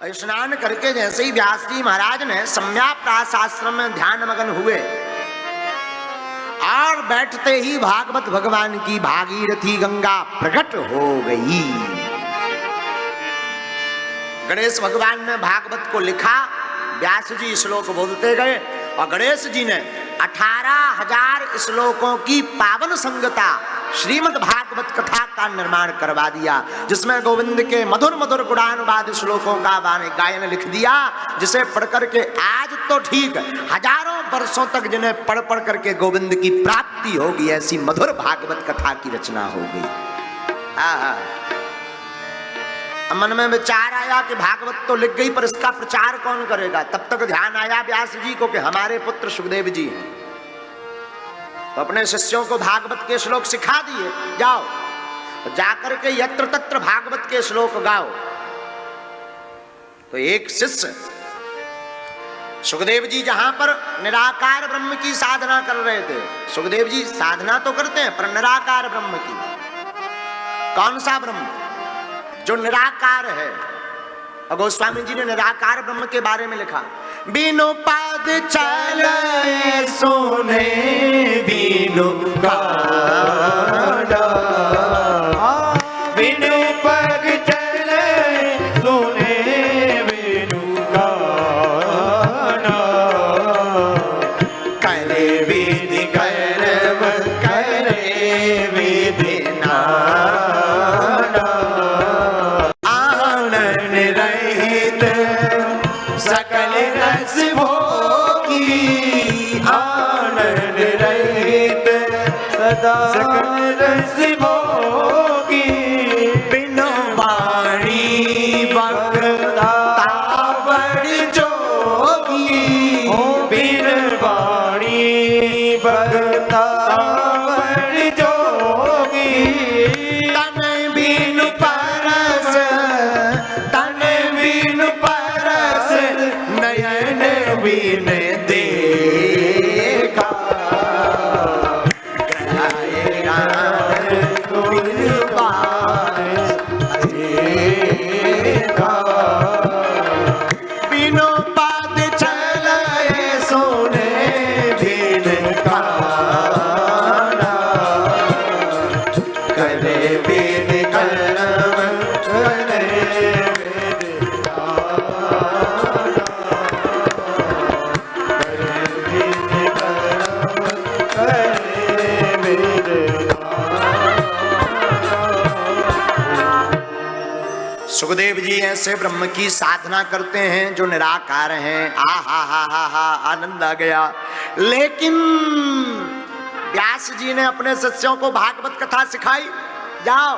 स्नान करके जैसे ही व्यास जी महाराज ने सम्याप्रास आश्रम में ध्यान मगन हुए और बैठते ही भागवत भगवान की भागीरथी गंगा प्रकट हो गई। गणेश भगवान ने भागवत को लिखा, व्यास जी श्लोक बोलते गए और गणेश जी ने 18,000 श्लोकों की पावन संगता श्रीमद् भागवत कथा का निर्माण करवा दिया, जिसमें गोविंद के मधुर मधुर गुणानुवाद श्लोकों का गायन लिख दिया, जिसे पढ़ करके आज तो ठीक हजारों वर्षों तक जिन्हें पढ़ पढ़ करके गोविंद की प्राप्ति होगी, ऐसी मधुर भागवत कथा की रचना हो गई। मन में विचार आया कि भागवत तो लिख गई पर इसका प्रचार कौन करेगा। तब तक ध्यान आया व्यास जी को कि हमारे पुत्र सुखदेव जी हैं, तो अपने शिष्यों को भागवत के श्लोक सिखा दिए, जाओ जाकर के यत्र तत्र भागवत के श्लोक गाओ। तो एक शिष्य सुखदेव जी जहां पर निराकार ब्रह्म की साधना कर रहे थे, सुखदेव जी साधना तो करते हैं पर निराकार ब्रह्म की। कौन सा ब्रह्म? जो निराकार है। और गोस्वामी जी ने निराकार ब्रह्म के बारे में लिखा, बिनु पाद चले सोने बिनु कांडा, बिनु पग चले सोने बिनु कांडा, करे विधि कर्म करे विधि नाना, आनंद रहित सकल रस भोगी, आनंद रहित सदा सकल रस भोगी, बिनु वाणी वक्ता बड़ जोगी, बिन वाणी भगता बड़ जोगी, तन बिनु परस, तन बिनु परस, नयन बिन देखा, गहराए राम बिनु पास देखा, बिनु पाद चले सोने बिन काना, करे बिन कर्म करे बिन सुखदेव जी ऐसे ब्रह्म की साधना करते हैं जो निराकार हैं। आ हा आनंद आ गया। लेकिन व्यास जी ने अपने शिष्यों को भागवत कथा सिखाई, जाओ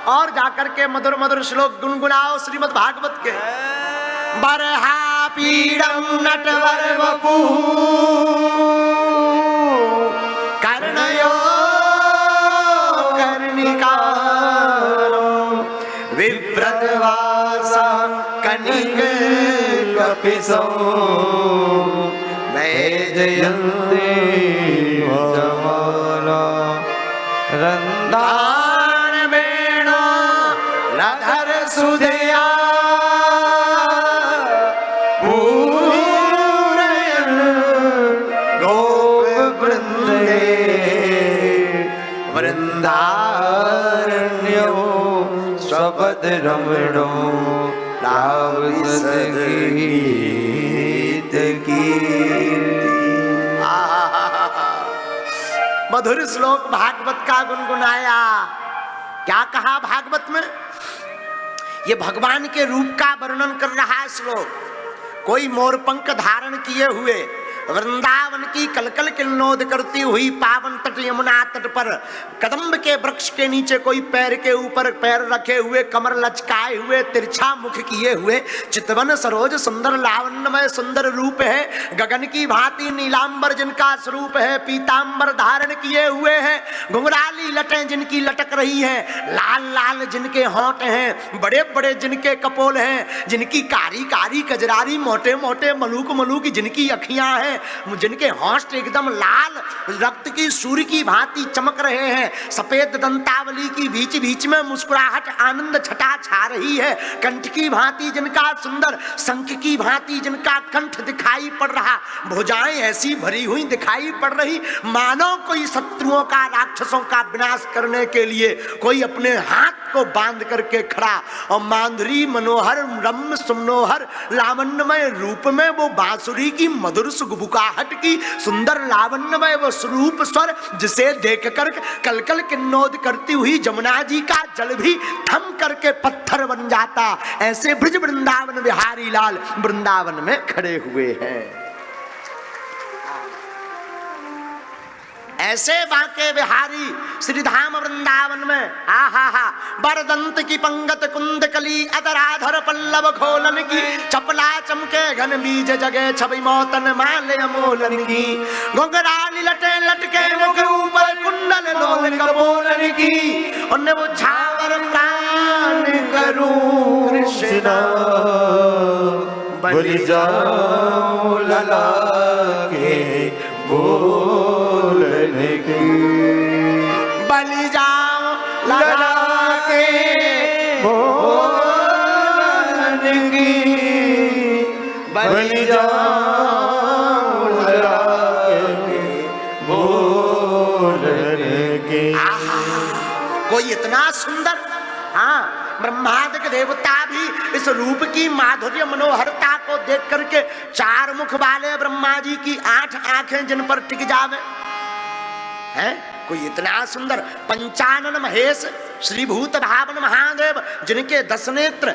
और जाकर के मधुर मधुर श्लोक गुनगुनाओ श्रीमद् भागवत के। बरहा पीड़म नटवर वपु कर्णयो कर्णिकारो, विव्रतवासा कनिक कपिसो, जयन्ते जमाना दान वेणो रधर सुधया, पूरयन् गोप वृंदे वृंदारण्यो स्वपद रमणो लाभ सदगीत कीर्ति। मधुर श्लोक भागवत का गुनगुनाया। क्या कहा भागवत में? ये भगवान के रूप का वर्णन कर रहा है श्लोक। कोई मोरपंख धारण किए हुए वृंदावन की कलकल किल्लोद करती हुई पावन तट यमुना तट पर कदम्ब के वृक्ष के नीचे कोई पैर के ऊपर पैर रखे हुए, कमर लचकाए हुए, तिरछा मुख किए हुए, चितवन सरोज सुंदर लावण्यमय सुंदर रूप है, गगन की भांति नीलांबर जिनका स्वरूप है, पीतांबर धारण किए हुए हैं, घुंघराली लटें जिनकी लटक रही हैं, लाल लाल जिनके होंठ हैं, बड़े बड़े जिनके कपोल हैं, जिनकी कारी कारी कजरारी मोटे मोटे मलूक मलूक जिनकी अखियां हैं, है, जिनके होंठ एकदम लाल रक्त की सूर्य की भांति चमक रहे हैं, सफेद दंतावली की बीच बीच में मुस्कुराहट आनंद छटा छा रही है, कंठ की भांति जिनका सुंदर, शंख की भांति जिनका कंठ दिखाई पड़ रहा, भुजाएं ऐसी भरी हुई दिखाई पड़ रही मानो कोई शत्रुओं का, राक्षसों का विनाश करने के लिए कोई अपने हाथ को बांध करके खड़ा, और माधुरी मनोहर रम्य सुमनोहर लावण्यमय रूप में वो बांसुरी की मधुर सुगबुकाहट की सुंदर लावण्यमय वो स्वरूप स्वर, जिसे देखकर कलकल किन्नौद करती हुई जमुना जी का जल भी थम करके पत्थर बन जाता। ऐसे ब्रज वृंदावन बिहारी लाल वृंदावन में खड़े हुए हैं। ऐसे बांके बिहारी श्रीधाम वृंदावन में आहा हा, बरदंत की पंगत कुंद कली अधराधर पल्लव खोलन की, चपला चमके घन बीज जगे छवि मौतन माले अमोलन की, घुंघराली लटे लटके मुख ऊपर कुंडल लोल कपोलन की, उन्हें वो छावर प्राण करूं कृष्णा बलि जाओ लला के बोलने की, बलि जाओ लला के बोलने की, बलि जाओ लला के बोलने की। कोई इतना सुंदर, हाँ ब्रह्मादि देवता भी इस रूप की माधुर्य मनोहरता को देख करके, चार मुख वाले ब्रह्मा जी की 8 आंखें जिन पर टिक जावे, हैं कोई इतना सुंदर, पंचानन महेश श्रीभूत भावन महादेव जिनके 10 नेत्र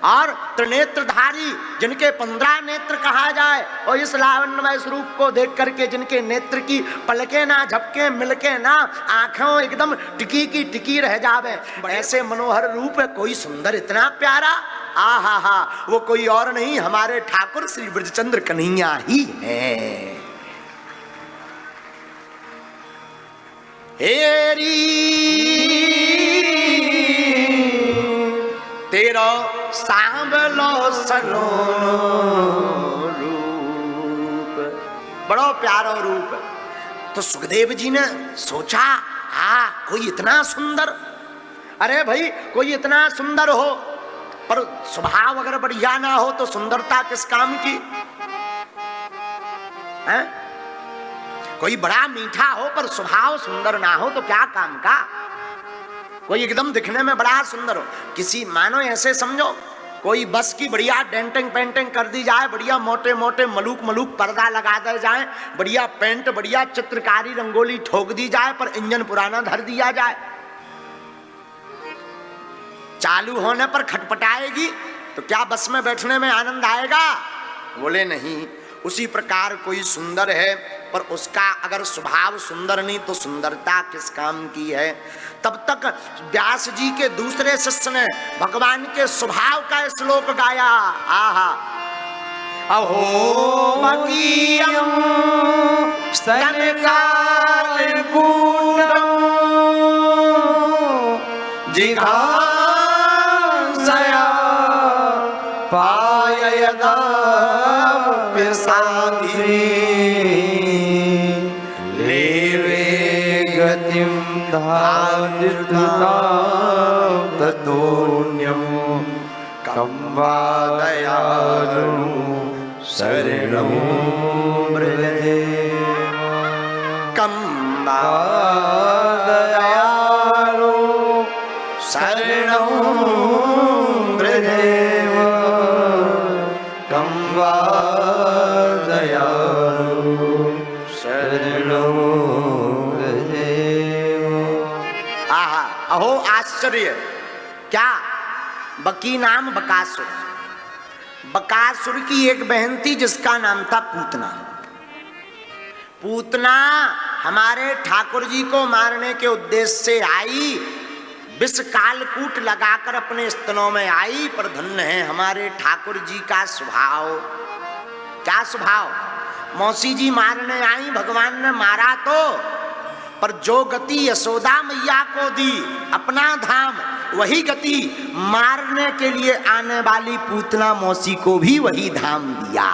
और त्रिनेत्रधारी जिनके 15 नेत्र कहा जाए, और इस लावण्यमय स्वरूप को देख करके जिनके नेत्र की पलके ना झपके, मिलके ना, आंखों एकदम टिकी की टिकी रह जावे, ऐसे मनोहर रूप है। कोई सुंदर इतना प्यारा, आहा हा, वो कोई और नहीं हमारे ठाकुर श्री ब्रजचंद्र कन्हैया ही है। हेरी तेरा सांवलो सलो रूप, बड़ो प्यारो रूप। तो सुखदेव जी ने सोचा, कोई इतना सुंदर, अरे भाई कोई इतना सुंदर हो पर स्वभाव अगर बढ़िया ना हो तो सुंदरता किस काम की है? कोई बड़ा मीठा हो पर स्वभाव सुंदर ना हो तो क्या काम का? कोई एकदम दिखने में बड़ा सुंदर हो, किसी मानो ऐसे समझो कोई बस की बढ़िया डेंटिंग पेंटिंग कर दी जाए, बढ़िया मोटे मोटे मलूक मलूक पर्दा लगा दे जाए, बढ़िया पेंट बढ़िया चित्रकारी रंगोली ठोक दी जाए, पर इंजन पुराना धर दिया जाए, चालू होने पर खटपटाएगी तो क्या बस में बैठने में आनंद आएगा? बोले नहीं। उसी प्रकार कोई सुंदर है पर उसका अगर स्वभाव सुंदर नहीं तो सुंदरता किस काम की है? तब तक व्यास जी के दूसरे शिष्य ने भगवान के स्वभाव का श्लोक गाया। आहा, अहो मकीयं स्तनकालकूटं जिघांसया पाययदा लेवे गतिं धार्यतां ततोऽन्यं कं वा दयालु शरणं मृदेव, कं वा दयालु शरणं मृदेव, कं वा दयालु शरणं मृदेव। आहा, अहो आश्चर्य, क्या? बकी नाम बकासुर, बकासुर की एक बहन थी जिसका नाम था पूतना। पूतना हमारे ठाकुर जी को मारने के उद्देश्य से आई, विष कालकूट लगाकर अपने स्तनों में आई, पर धन्य है हमारे ठाकुर जी का स्वभाव। क्या स्वभाव? मौसी जी मारने आई, भगवान ने मारा तो, पर जो गति यशोदा मैया को दी अपना धाम, वही गति मारने के लिए आने वाली पूतना मौसी को भी वही धाम दिया।